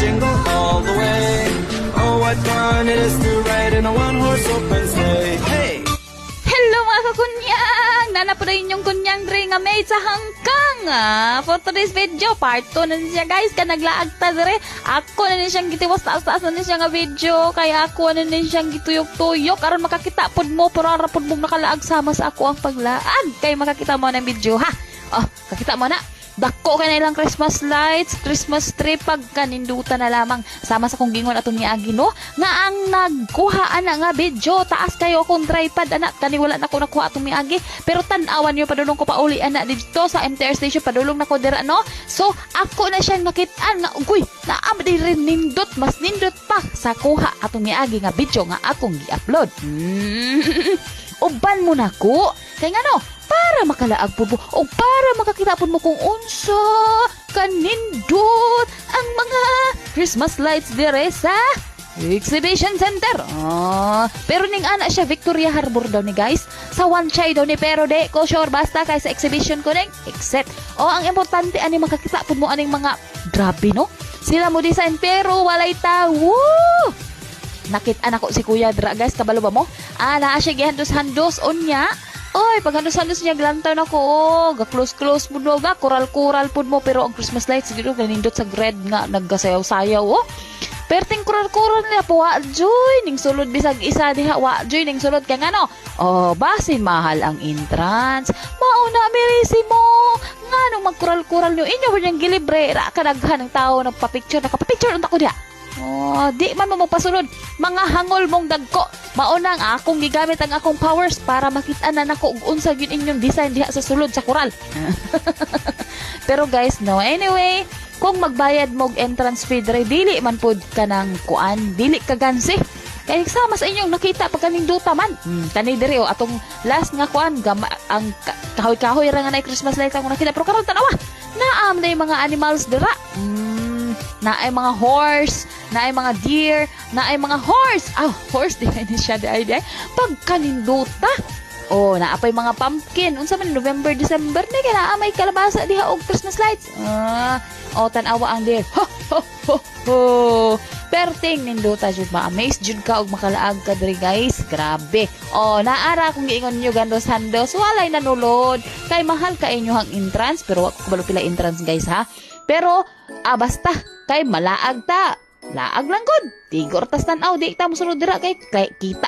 jingle all the way. Oh, what fun it is to ride in a one-horse open sleigh. Hey! Hello mga kakunyang! Nanapo na inyong kunyang dre nga may sa hangkang. For today's video, part 2 na niya guys. Ka naglaag ta dre. Ako na niya siyang gitiwas taas-taas na niya siya nga video. Kaya ako na niya siyang gituyok-tuyok. Aron makakita pod mo, pero arapod mo nakalaag sama sa ako ang paglaag. Kaya makakita mo ng video ha. Oh, kakita mo na. Dako ka na ilang Christmas lights, Christmas tree, pagkaninduta na lamang sama sa kong gingon atong niagi no nga ang nagkuha ana nga video taas kayo akong tripod anak kani wala na ko nakuha atong miagi pero tan-awan niyo padulong ko pauli ana dito sa MTR station padulong na ko dira no so ako na siyang nakit-an nga ugoy naam di rin nindot mas nindot pa sa kuha atong miagi nga video nga akong gi-upload. Uban mo na ko kay ngano para makalaag po o para makakita po mo kung unsa kanindot ang mga Christmas lights dire sa Exhibition Center. Pero ning ana siya Victoria Harbor daw ni guys. Sa One Chai daw ni pero de ko sure basta kay sa exhibition ko ning except. Ang importante ani makakita po mo aning mga grabe no. Sila mo design pero walay tawo. Nakit-an ako si Kuya dra guys kabalo ba mo? Naa siya gihandos-handos unya. Oy, pag handos-handos niya glantaw na ko, ga-close-close mo no, ga-kural-kural po mo, pero ang Christmas lights, siguro, ganindot sa red nga, nagkasayaw-sayaw, oh. Perting kural-kural nila po, joy, ning sulod bisag isa diha, joy, ning sulod kaya nga no, basin mahal ang entrance, mauna, mirisimo, nga nung magkural-kural nyo, inyo ba niyang gilibre, kadaghan ng tao, nagpa-picture unta ko diha. Di man mo magpasunod. Mga hangol mong dagko. Maunang akong gigamit ang akong powers para makita na nako ug unsa gyud inyong design diha sa sulod sa kural. Pero guys, no. Anyway, kung magbayad mo og entrance fee dre, dili man pud ka nang kuan, dili ka gansi. Kay sama sa inyong nakita pagkaninduta man. Tani diri atong last nga kuan ang kahoy-kahoy ra nga na Christmas lights ang nakita pero karon tanawa. Naam na yung mga animals dira. Na ay mga horse, na ay mga deer, na ay mga horse. Horse di ay siya di ay. Pagkaninduta. Na apay mga pumpkin. Unsa man November, December na kaya may kalabasa diha og Christmas lights. Tanawa ang deer. Perting ninduta jud ma-amaze jud ka og makalaag ka diri guys. Grabe. Naara kung giingon niyo gandos-handos, walay nanulod. Kay mahal ka inyong entrance pero wako kabalo pila entrance guys ha. Pero basta kay malaag ta. Laag lang gud. Tigor tas tan-aw di ta mosunod dira kay kita